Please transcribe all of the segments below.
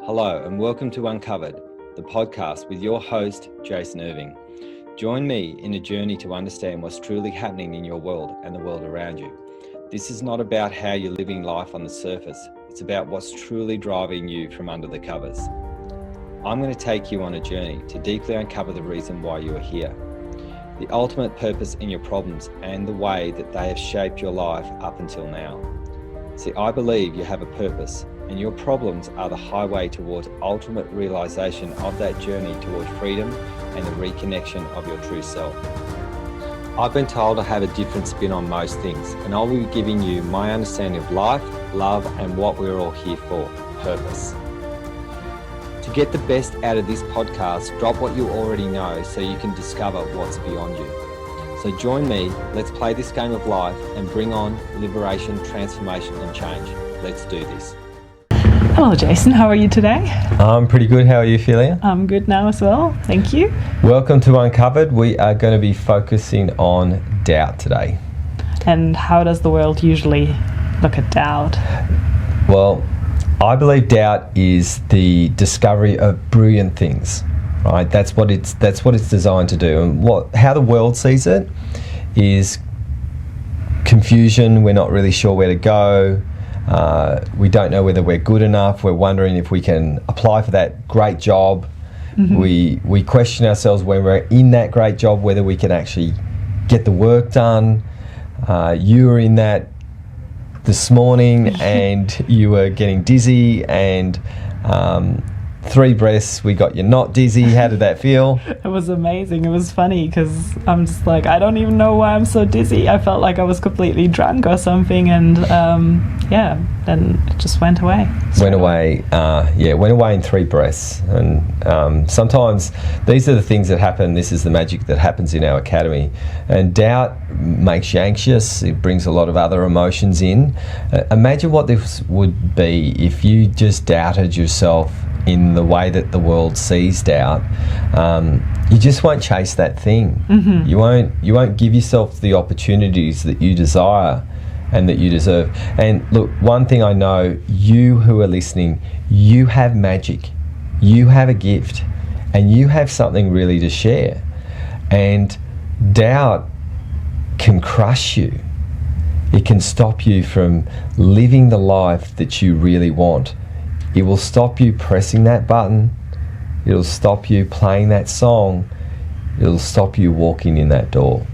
Hello and welcome to Uncovered, the podcast with your host, Jason Irving. Join me in a journey to understand what's truly happening in your world and the world around you. This is not about how you're living life on the surface. It's about what's truly driving you from under the covers. I'm going to take you on a journey to deeply uncover the reason why you are here, the ultimate purpose in your problems and the way that they have shaped your life up until now. See, I believe you have a purpose, and your problems are the highway towards ultimate realization of that journey towards freedom and the reconnection of your true self. I've been told I have a different spin on most things, and I'll be giving you my understanding of life, love, and what we're all here for, purpose. To get the best out of this podcast, drop what you already know so you can discover what's beyond you. So join me, let's play this game of life and bring on liberation, transformation, and change. Let's do this. Hello Jason, how are you today? I'm pretty good. How are you, Philia? I'm good now as well, thank you. Welcome to Uncovered. We are going to be focusing on doubt today. And how does the world usually look at doubt? Well, I believe doubt is the discovery of brilliant things, right? That's what it's designed to do. And how the world sees it is confusion. We're not really sure where to go. We don't know whether we're good enough. We're wondering if we can apply for that great job. Mm-hmm. We question ourselves when we're in that great job, whether we can actually get the work done. You were in that this morning and you were getting dizzy and 3 breaths, we got you not dizzy. How did that feel? It was amazing. It was funny because I'm just like, I don't even know why I'm so dizzy. I felt like I was completely drunk or something, and then it just went away. Went away in 3 breaths. And sometimes these are the things that happen. This is the magic that happens in our academy. And doubt makes you anxious. It brings a lot of other emotions in. Imagine what this would be if you just doubted yourself in the way that the world sees doubt. You just won't chase that thing. Mm-hmm. You won't give yourself the opportunities that you desire and that you deserve. And look, one thing I know, you who are listening, you have magic, you have a gift, and you have something really to share. And doubt can crush you. It can stop you from living the life that you really want. It will stop you pressing that button. It'll stop you playing that song. It'll stop you walking in that door.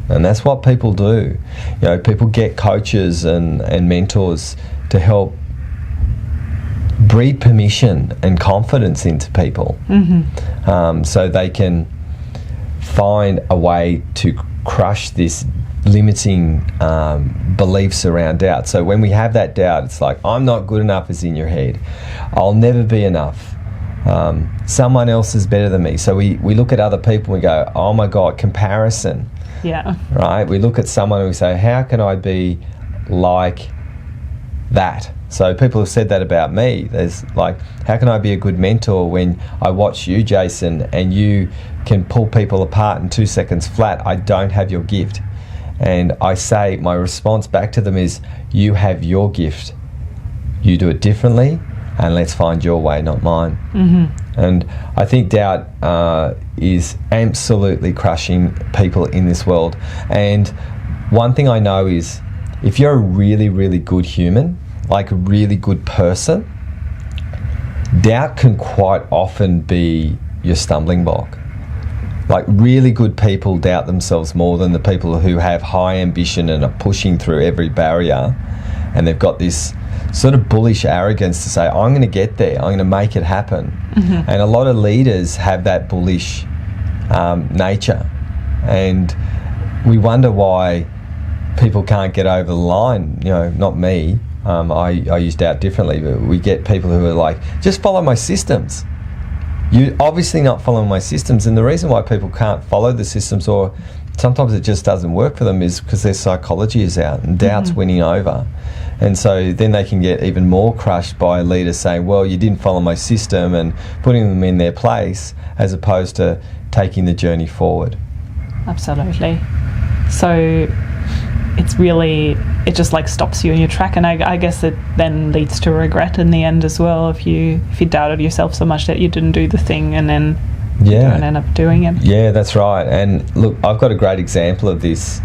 And that's what people do. You know, people get coaches and mentors to help breed permission and confidence into people. Mm-hmm. So they can find a way to crush this limiting beliefs around doubt. So when we have that doubt, it's like, I'm not good enough is in your head. I'll never be enough. Someone else is better than me. So we look at other people and we go, oh my God, comparison. Yeah. Right? We look at someone and we say, how can I be like that? So people have said that about me. There's like, how can I be a good mentor when I watch you, Jason, and you can pull people apart in 2 seconds flat? I don't have your gift. And I say, my response back to them is, you have your gift. You do it differently, and let's find your way, not mine. Mm-hmm. And I think doubt is absolutely crushing people in this world. And one thing I know is, if you're a really, really good human, like a really good person, doubt can quite often be your stumbling block. Like, really good people doubt themselves more than the people who have high ambition and are pushing through every barrier, and they've got this sort of bullish arrogance to say, I'm going to get there, I'm going to make it happen. Mm-hmm. And a lot of leaders have that bullish nature, and we wonder why people can't get over the line. You know, not me, I use doubt differently, but we get people who are like, just follow my systems. You're obviously not following my systems, and the reason why people can't follow the systems, or sometimes it just doesn't work for them, is because their psychology is out and doubt's winning over. And so then they can get even more crushed by leaders saying, well, you didn't follow my system, and putting them in their place as opposed to taking the journey forward. Absolutely. So it's really, it just like stops you in your track, and I guess it then leads to regret in the end as well, if you doubted yourself so much that you didn't do the thing and then you don't end up doing it. Yeah, that's right. And look, I've got a great example of this.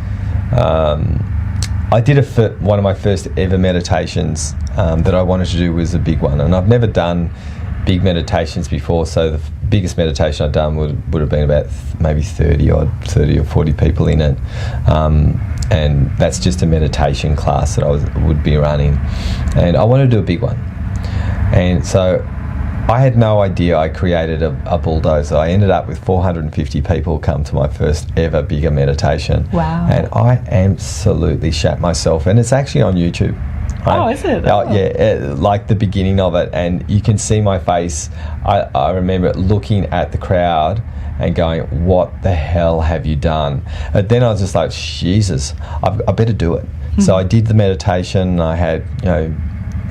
I did one of my first ever meditations that I wanted to do was a big one, and I've never done big meditations before, so the biggest meditation I've done would have been about maybe 30 or 40 people in it, and that's just a meditation class that I would be running, and I wanted to do a big one. And so I had no idea I created a bulldozer. I ended up with 450 people come to my first ever bigger meditation. Wow. And I absolutely shat myself, and it's actually on YouTube. Is it? Yeah, like the beginning of it, and you can see my face. I remember looking at the crowd and going, what the hell have you done? But then I was just like, Jesus, I better do it. So I did the meditation. I had,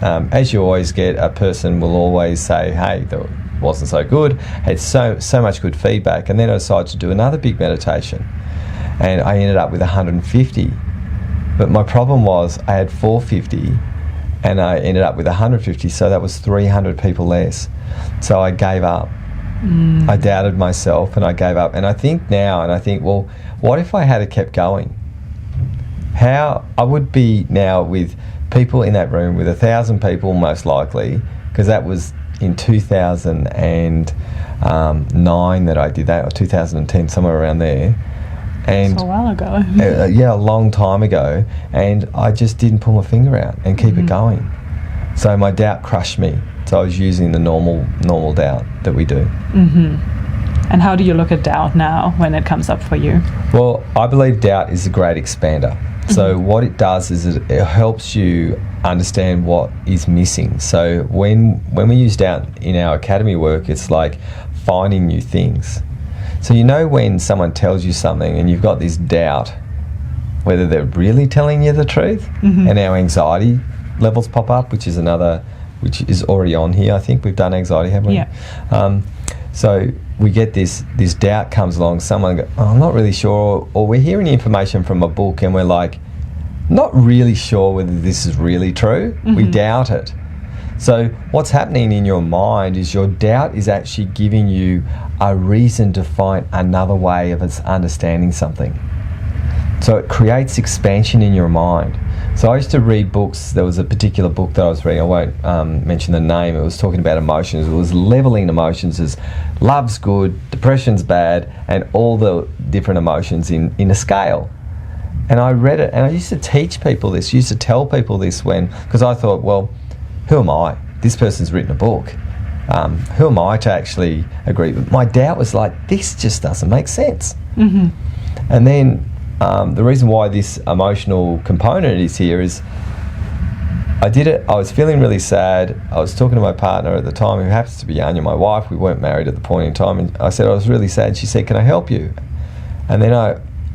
as you always get, a person will always say, hey, that wasn't so good. Had so much good feedback. And then I decided to do another big meditation, and I ended up with 150. But my problem was I had 450 and I ended up with 150, so that was 300 people less. So I gave up. I doubted myself and I gave up. And I think now, well, what if I had kept going? How I would be now with people in that room, with 1,000 people most likely, because that was in 2009 that I did that, or 2010, somewhere around there. And that's a while ago. A long time ago, and I just didn't pull my finger out and keep it going. So my doubt crushed me. So I was using the normal doubt that we do. And how do you look at doubt now when it comes up for you? Well, I believe doubt is a great expander. So what it does is it helps you understand what is missing. So when we use doubt in our academy work, it's like finding new things. So when someone tells you something and you've got this doubt whether they're really telling you the truth, and our anxiety levels pop up, which is already on here. I think we've done anxiety, haven't we? Yeah. So we get this doubt comes along, someone goes, I'm not really sure, or we're hearing information from a book and we're like, not really sure whether this is really true. We doubt it. So what's happening in your mind is your doubt is actually giving you a reason to find another way of understanding something. So it creates expansion in your mind. So I used to read books. There was a particular book that I was reading. I won't mention the name. It was talking about emotions. It was leveling emotions as love's good, depression's bad, and all the different emotions in a scale. And I read it, and I used to teach people this, used to tell people this because I thought, well, who am I? This person's written a book. Who am I to actually agree? But my doubt was like, this just doesn't make sense. And then the reason why this emotional component is here is I did it. I was feeling really sad. I was talking to my partner at the time, who happens to be Anya, my wife. We weren't married at the point in time. And I said, I was really sad. She said, can I help you? And then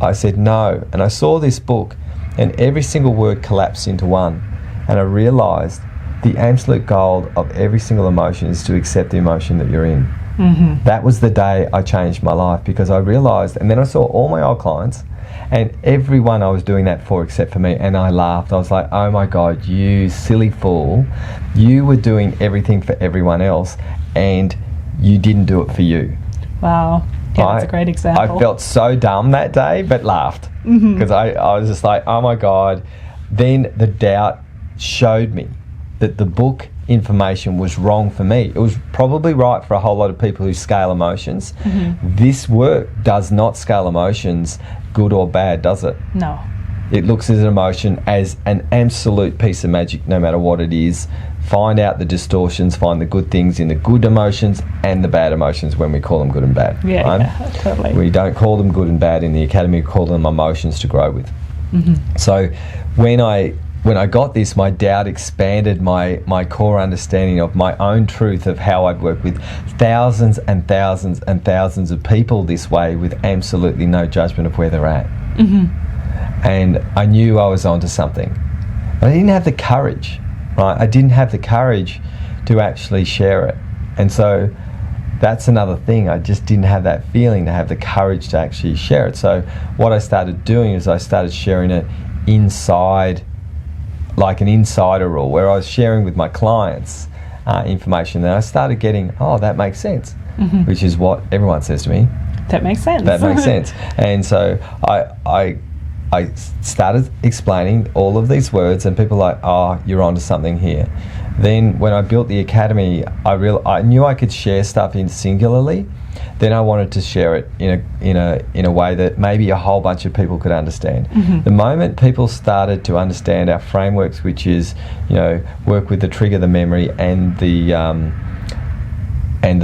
I said, no. And I saw this book, and every single word collapsed into one. And I realised the absolute goal of every single emotion is to accept the emotion that you're in. That was the day I changed my life, because I realised, and then I saw all my old clients, and everyone I was doing that for except for me, and I laughed. I was like, oh my God, you silly fool. You were doing everything for everyone else, and you didn't do it for you. Wow. Yeah, that's a great example. I felt so dumb that day, but laughed, because I was just like, oh my God. Then the doubt showed me that the book information was wrong for me. It was probably right for a whole lot of people who scale emotions. This work does not scale emotions, good or bad, does it? No. It looks at an emotion as an absolute piece of magic, no matter what it is. Find out the distortions, find the good things in the good emotions and the bad emotions when we call them good and bad. Yeah, totally. We don't call them good and bad in the academy, we call them emotions to grow with. So when I got this, my doubt expanded my core understanding of my own truth of how I'd work with thousands and thousands and thousands of people this way, with absolutely no judgment of where they're at. And I knew I was onto something. But I didn't have the courage, right? I didn't have the courage to actually share it. And so that's another thing. I just didn't have that feeling to have the courage to actually share it. So what I started doing is I started sharing it inside, like an insider rule, where I was sharing with my clients information, and I started getting, oh, that makes sense, which is what everyone says to me. That makes sense. That makes sense. And so I started explaining all of these words, and people were like, oh, you're onto something here. Then when I built the academy, I knew I could share stuff in singularly. Then I wanted to share it in a way that maybe a whole bunch of people could understand. The moment people started to understand our frameworks, which is, work with the trigger, the memory, and the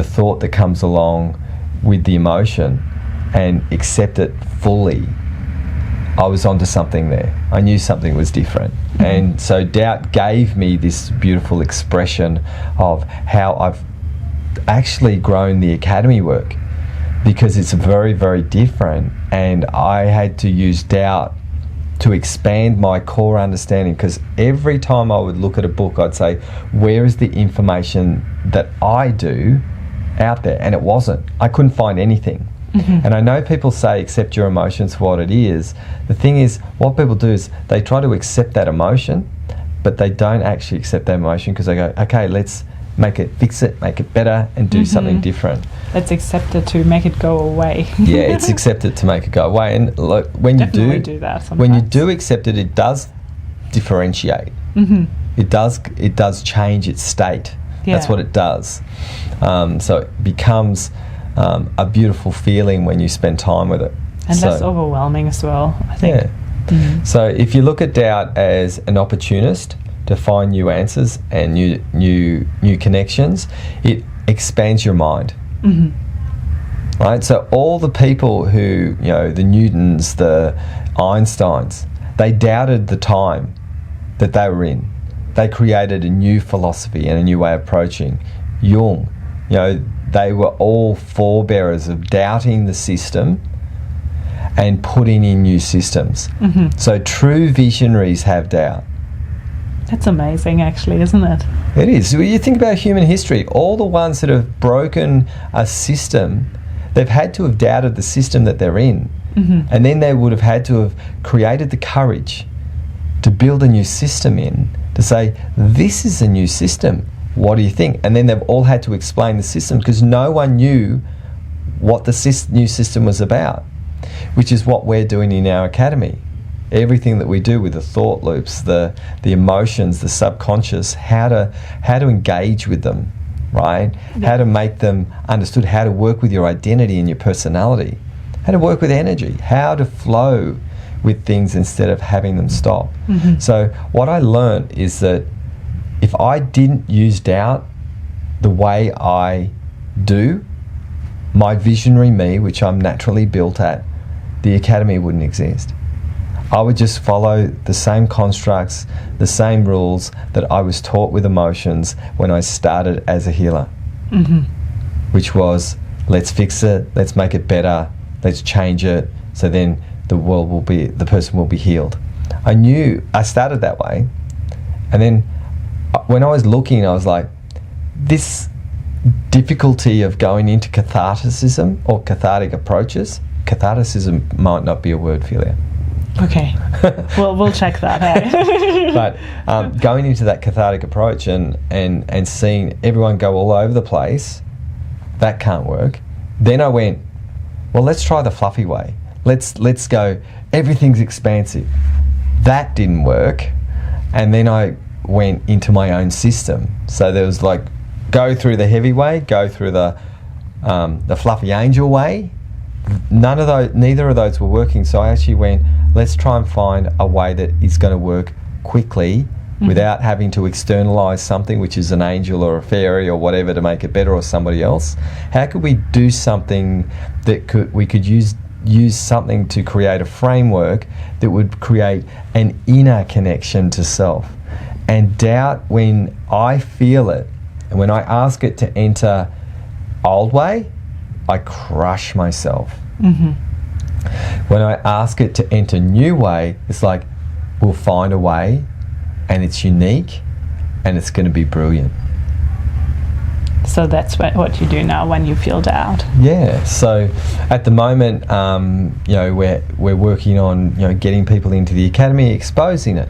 thought that comes along with the emotion, and accept it fully, I was onto something there. I knew something was different. And so doubt gave me this beautiful expression of how I've actually grown the academy work, because it's very, very different, and I had to use doubt to expand my core understanding, because every time I would look at a book, I'd say, where is the information that I do out there? And it wasn't. I couldn't find anything. And I know people say accept your emotions for what it is. The thing is, what people do is they try to accept that emotion, but they don't actually accept that emotion, because they go, okay, let's fix it, make it better, and do something different. Let's accept it to make it go away. Yeah, it's accepted to make it go away. And look, when you do that sometimes. When you do accept it, it does differentiate. It does change its state. Yeah. That's what it does. So it becomes a beautiful feeling when you spend time with it. And less overwhelming as well, I think. Yeah. So if you look at doubt as an opportunist to find new answers and new connections, it expands your mind. Right? So all the people who, the Newtons, the Einsteins, they doubted the time that they were in. They created a new philosophy and a new way of approaching. Jung, they were all forebearers of doubting the system and putting in new systems. So true visionaries have doubt. That's amazing, actually, isn't it? It is. When you think about human history, all the ones that have broken a system, they've had to have doubted the system that they're in. And then they would have had to have created the courage to build a new system in, to say, this is a new system. What do you think? And then they've all had to explain the system, because no one knew what the new system was about, which is what we're doing in our academy. Everything that we do with the thought loops, the emotions, the subconscious, how to engage with them, right? Yeah. How to make them understood, how to work with your identity and your personality, how to work with energy, how to flow with things instead of having them stop. So what I learned is that if I didn't use doubt the way I do, my visionary me, which I'm naturally built at, the academy wouldn't exist. I would just follow the same constructs, the same rules that I was taught with emotions when I started as a healer, which was, let's fix it, let's make it better, let's change it, so then the person will be healed. I started that way, and then when I was looking, I was like, this difficulty of going into catharticism or cathartic approaches, catharticism might not be a word for you. Okay, we'll check that out. But going into that cathartic approach and seeing everyone go all over the place, that can't work. Then I went, well, let's try the fluffy way. Let's go, everything's expansive. That didn't work. And then I went into my own system. So there was like, go through the heavy way, go through the fluffy angel way. Neither of those were working. So I actually went, let's try and find a way that is going to work quickly without having to externalize something, which is an angel or a fairy or whatever, to make it better, or somebody else. How could we do something that we could use something to create a framework that would create an inner connection to self? And doubt, when I feel it and when I ask it to enter old way, I crush myself. When I ask it to enter new way, it's like, we'll find a way, and it's unique, and it's going to be brilliant. So that's what you do now when you feel doubt. Yeah. So at the moment, we're working on getting people into the academy, exposing it,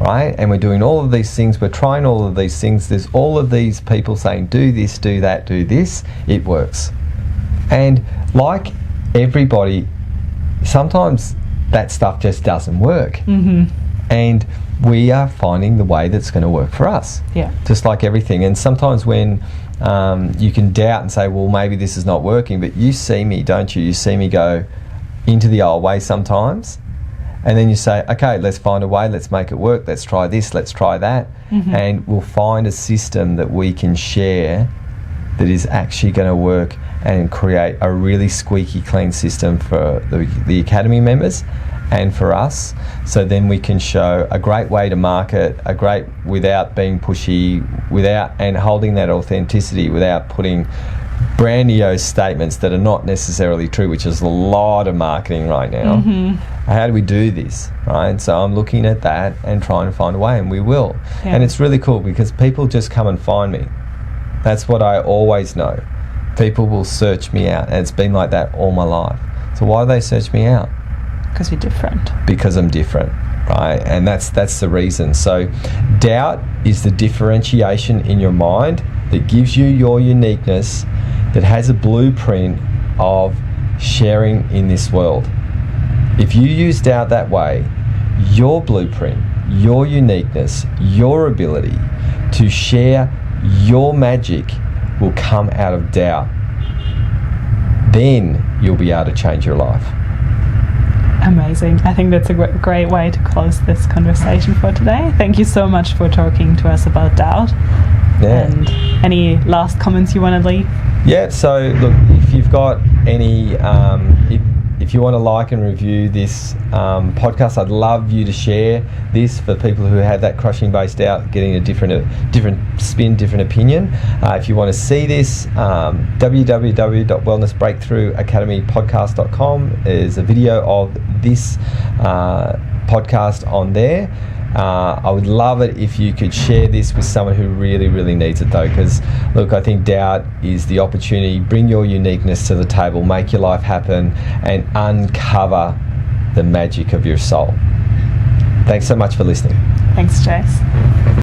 right? And we're doing all of these things. We're trying all of these things. There's all of these people saying, do this, do that, do this. It works. And like everybody, sometimes that stuff just doesn't work. Mm-hmm. And we are finding the way that's going to work for us. Yeah. Just like everything. And sometimes when you can doubt and say, well, maybe this is not working, but you see me, don't you? You see me go into the old way sometimes. And then you say, okay, let's find a way, let's make it work, let's try this, let's try that. Mm-hmm. And we'll find a system that we can share that is actually going to work and create a really squeaky clean system for the academy members and for us. So then we can show a great way to market, without being pushy, and holding that authenticity, without putting grandiose statements that are not necessarily true, which is a lot of marketing right now. Mm-hmm. How do we do this, right? So I'm looking at that and trying to find a way, and we will. Yeah. And it's really cool because people just come and find me. That's what I always know. People will search me out, and it's been like that all my life. So why do they search me out? Because you're different. Because I'm different, right? And that's the reason. So doubt is the differentiation in your mind that gives you your uniqueness, that has a blueprint of sharing in this world. If you use doubt that way, your blueprint, your uniqueness, your ability to share your magic will come out of doubt. Then you'll be able to change your life. Amazing. I think that's a great way to close this conversation for today. Thank you so much for talking to us about doubt. Yeah. And any last comments you want to leave? Yeah, so look, if you've got any, if you want to like and review this podcast, I'd love you to share this for people who have that crushing based doubt, getting a different spin, different opinion. If you want to see this, www.wellnessbreakthroughacademypodcast.com is a video of this podcast on there. I would love it if you could share this with someone who really, really needs it though, because look, I think doubt is the opportunity. Bring your uniqueness to the table, make your life happen, and uncover the magic of your soul. Thanks so much for listening. Thanks, Jace.